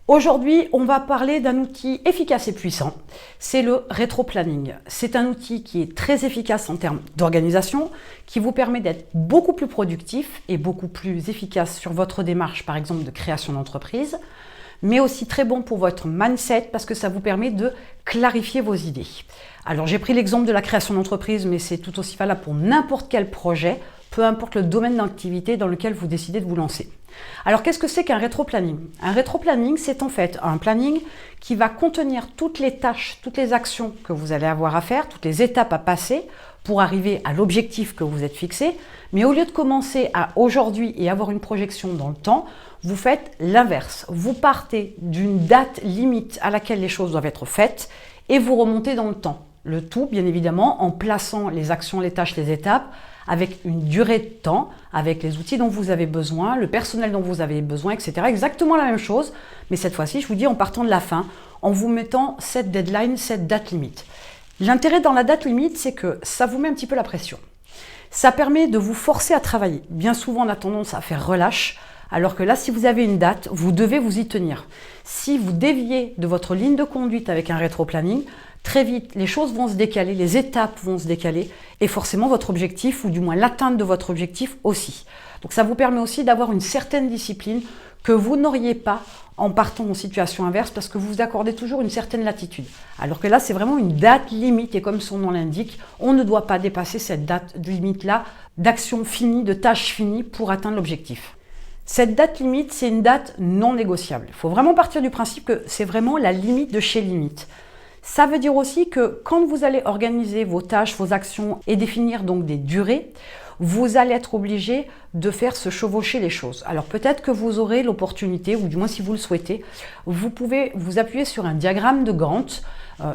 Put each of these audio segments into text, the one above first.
Aujourd'hui, on va parler d'un outil efficace et puissant, c'est le rétro-planning. C'est un outil qui est très efficace en termes d'organisation, qui vous permet d'être beaucoup plus productif et beaucoup plus efficace sur votre démarche, par exemple de création d'entreprise, mais aussi très bon pour votre mindset parce que ça vous permet de clarifier vos idées. Alors j'ai pris l'exemple de la création d'entreprise, mais c'est tout aussi valable pour n'importe quel projet, peu importe le domaine d'activité dans lequel vous décidez de vous lancer. Alors qu'est-ce que c'est qu'un rétro-planning? Un rétro-planning, c'est en fait un planning qui va contenir toutes les tâches, toutes les actions que vous allez avoir à faire, toutes les étapes à passer pour arriver à l'objectif que vous êtes fixé. Mais au lieu de commencer à aujourd'hui et avoir une projection dans le temps, vous faites l'inverse. Vous partez d'une date limite à laquelle les choses doivent être faites et vous remontez dans le temps. Le tout, bien évidemment, en plaçant les actions, les tâches, les étapes avec une durée de temps, avec les outils dont vous avez besoin, le personnel dont vous avez besoin, etc. Exactement la même chose, mais cette fois-ci, je vous dis en partant de la fin, en vous mettant cette deadline, cette date limite. L'intérêt dans la date limite, c'est que ça vous met un petit peu la pression. Ça permet de vous forcer à travailler. Bien souvent, on a tendance à faire relâche, alors que là, si vous avez une date, vous devez vous y tenir. Si vous déviez de votre ligne de conduite avec un rétro-planning, très vite, les choses vont se décaler, les étapes vont se décaler et forcément votre objectif, ou du moins l'atteinte de votre objectif aussi. Donc ça vous permet aussi d'avoir une certaine discipline que vous n'auriez pas en partant en situation inverse parce que vous vous accordez toujours une certaine latitude. Alors que là, c'est vraiment une date limite et comme son nom l'indique, on ne doit pas dépasser cette date limite-là d'action finie, de tâche finie pour atteindre l'objectif. Cette date limite, c'est une date non négociable. Il faut vraiment partir du principe que c'est vraiment la limite de chez limite. Ça veut dire aussi que quand vous allez organiser vos tâches, vos actions et définir donc des durées, vous allez être obligé de faire se chevaucher les choses. Alors peut-être que vous aurez l'opportunité, ou du moins si vous le souhaitez, vous pouvez vous appuyer sur un diagramme de Gantt.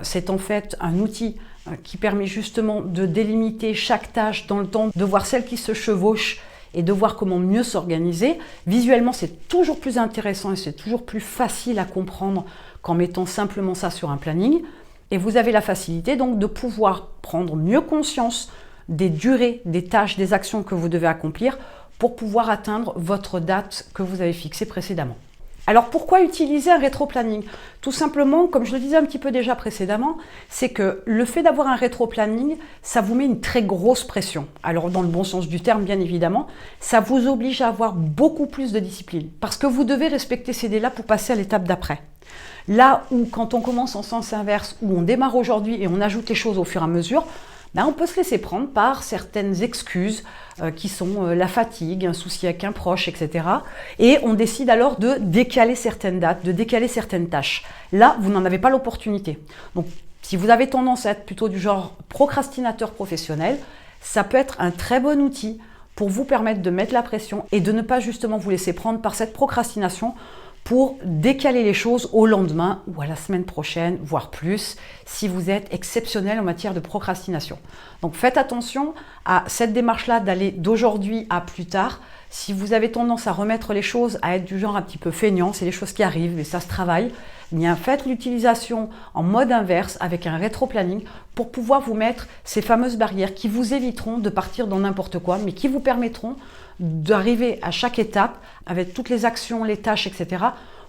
C'est en fait un outil qui permet justement de délimiter chaque tâche dans le temps, de voir celle qui se chevauche et de voir comment mieux s'organiser. Visuellement, c'est toujours plus intéressant et c'est toujours plus facile à comprendre qu'en mettant simplement ça sur un planning. Et vous avez la facilité donc de pouvoir prendre mieux conscience des durées, des tâches, des actions que vous devez accomplir pour pouvoir atteindre votre date que vous avez fixée précédemment. Alors pourquoi utiliser un rétro-planning? Tout simplement, comme je le disais un petit peu déjà précédemment, c'est que le fait d'avoir un rétro-planning, ça vous met une très grosse pression. Alors dans le bon sens du terme, bien évidemment, ça vous oblige à avoir beaucoup plus de discipline parce que vous devez respecter ces délais pour passer à l'étape d'après. Là où quand on commence en sens inverse, où on démarre aujourd'hui et on ajoute les choses au fur et à mesure, on peut se laisser prendre par certaines excuses qui sont la fatigue, un souci avec un proche, etc. Et on décide alors de décaler certaines dates, de décaler certaines tâches. Là, vous n'en avez pas l'opportunité. Donc, si vous avez tendance à être plutôt du genre procrastinateur professionnel, ça peut être un très bon outil pour vous permettre de mettre la pression et de ne pas justement vous laisser prendre par cette procrastination pour décaler les choses au lendemain ou à la semaine prochaine, voire plus, si vous êtes exceptionnel en matière de procrastination. Donc faites attention à cette démarche-là d'aller d'aujourd'hui à plus tard. Si vous avez tendance à remettre les choses, à être du genre un petit peu feignant, c'est les choses qui arrivent et ça se travaille, eh bien faites l'utilisation en mode inverse avec un rétro-planning pour pouvoir vous mettre ces fameuses barrières qui vous éviteront de partir dans n'importe quoi, mais qui vous permettront d'arriver à chaque étape avec toutes les actions, les tâches, etc.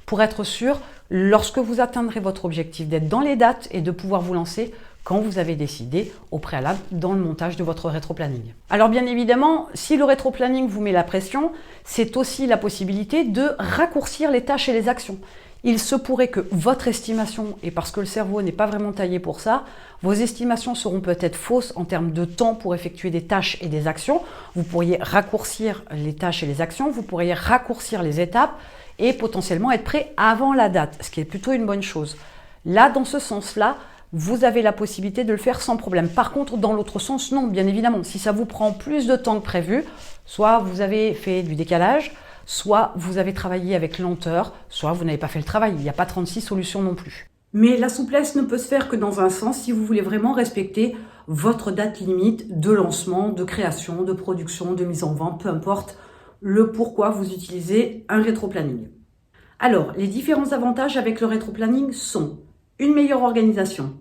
pour être sûr, lorsque vous atteindrez votre objectif, d'être dans les dates et de pouvoir vous lancer quand vous avez décidé au préalable dans le montage de votre rétro-planning. Alors bien évidemment, si le rétro-planning vous met la pression, c'est aussi la possibilité de raccourcir les tâches et les actions. Il se pourrait que votre estimation, et parce que le cerveau n'est pas vraiment taillé pour ça, vos estimations seront peut-être fausses en termes de temps pour effectuer des tâches et des actions. Vous pourriez raccourcir les tâches et les actions, vous pourriez raccourcir les étapes et potentiellement être prêt avant la date, ce qui est plutôt une bonne chose. Là, dans ce sens-là, vous avez la possibilité de le faire sans problème. Par contre, dans l'autre sens, non, bien évidemment. Si ça vous prend plus de temps que prévu, soit vous avez fait du décalage, soit vous avez travaillé avec lenteur, soit vous n'avez pas fait le travail. Il n'y a pas 36 solutions non plus. Mais la souplesse ne peut se faire que dans un sens si vous voulez vraiment respecter votre date limite de lancement, de création, de production, de mise en vente, peu importe le pourquoi vous utilisez un rétro-planning. Alors, les différents avantages avec le rétro-planning sont une meilleure organisation,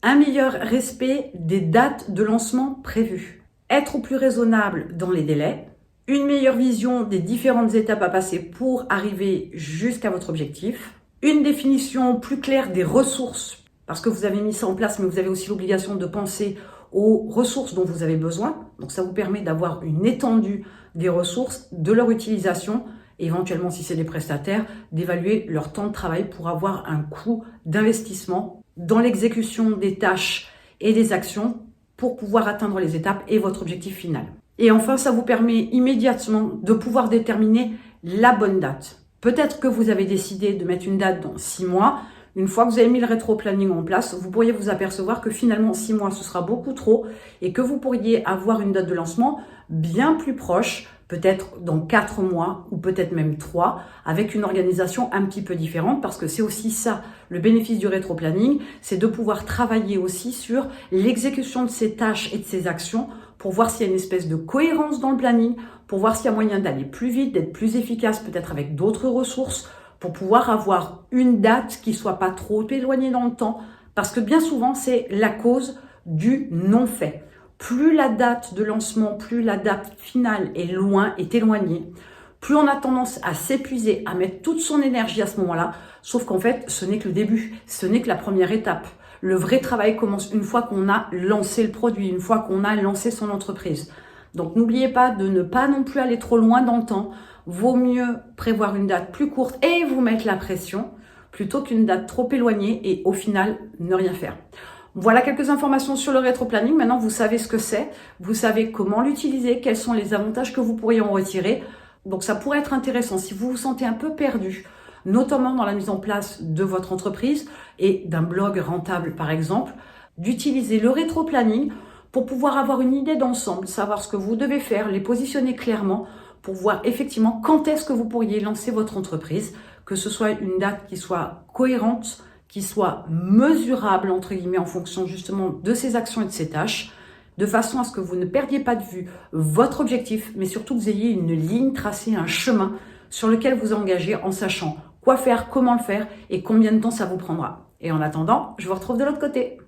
un meilleur respect des dates de lancement prévues, être plus raisonnable dans les délais, une meilleure vision des différentes étapes à passer pour arriver jusqu'à votre objectif, Une définition plus claire des ressources, parce que vous avez mis ça en place, mais vous avez aussi l'obligation de penser aux ressources dont vous avez besoin. Donc ça vous permet d'avoir une étendue des ressources, de leur utilisation, et éventuellement si c'est des prestataires, d'évaluer leur temps de travail pour avoir un coût d'investissement dans l'exécution des tâches et des actions pour pouvoir atteindre les étapes et votre objectif final. Et enfin, ça vous permet immédiatement de pouvoir déterminer la bonne date. Peut-être que vous avez décidé de mettre une date dans 6 mois. Une fois que vous avez mis le rétro-planning en place, vous pourriez vous apercevoir que finalement 6 mois, ce sera beaucoup trop et que vous pourriez avoir une date de lancement bien plus proche, peut-être dans 4 mois ou peut-être même 3, avec une organisation un petit peu différente parce que c'est aussi ça, le bénéfice du rétro-planning, c'est de pouvoir travailler aussi sur l'exécution de ces tâches et de ces actions pour voir s'il y a une espèce de cohérence dans le planning, pour voir s'il y a moyen d'aller plus vite, d'être plus efficace, peut-être avec d'autres ressources, pour pouvoir avoir une date qui soit pas trop éloignée dans le temps, parce que bien souvent, c'est la cause du non-fait. Plus la date de lancement, plus la date finale est loin, est éloignée, plus on a tendance à s'épuiser, à mettre toute son énergie à ce moment-là, sauf qu'en fait, ce n'est que le début, ce n'est que la première étape. Le vrai travail commence une fois qu'on a lancé le produit, une fois qu'on a lancé son entreprise. Donc n'oubliez pas de ne pas non plus aller trop loin dans le temps. Vaut mieux prévoir une date plus courte et vous mettre la pression plutôt qu'une date trop éloignée et au final ne rien faire. Voilà quelques informations sur le rétro-planning. Maintenant, vous savez ce que c'est, vous savez comment l'utiliser, quels sont les avantages que vous pourriez en retirer. Donc ça pourrait être intéressant si vous vous sentez un peu perdu, notamment dans la mise en place de votre entreprise et d'un blog rentable par exemple, d'utiliser le rétro-planning pour pouvoir avoir une idée d'ensemble, savoir ce que vous devez faire, les positionner clairement pour voir effectivement quand est-ce que vous pourriez lancer votre entreprise, que ce soit une date qui soit cohérente, qui soit mesurable entre guillemets en fonction justement de ses actions et de ses tâches, de façon à ce que vous ne perdiez pas de vue votre objectif, mais surtout que vous ayez une ligne tracée, un chemin sur lequel vous engagez en sachant quoi faire, comment le faire et combien de temps ça vous prendra. Et en attendant, je vous retrouve de l'autre côté.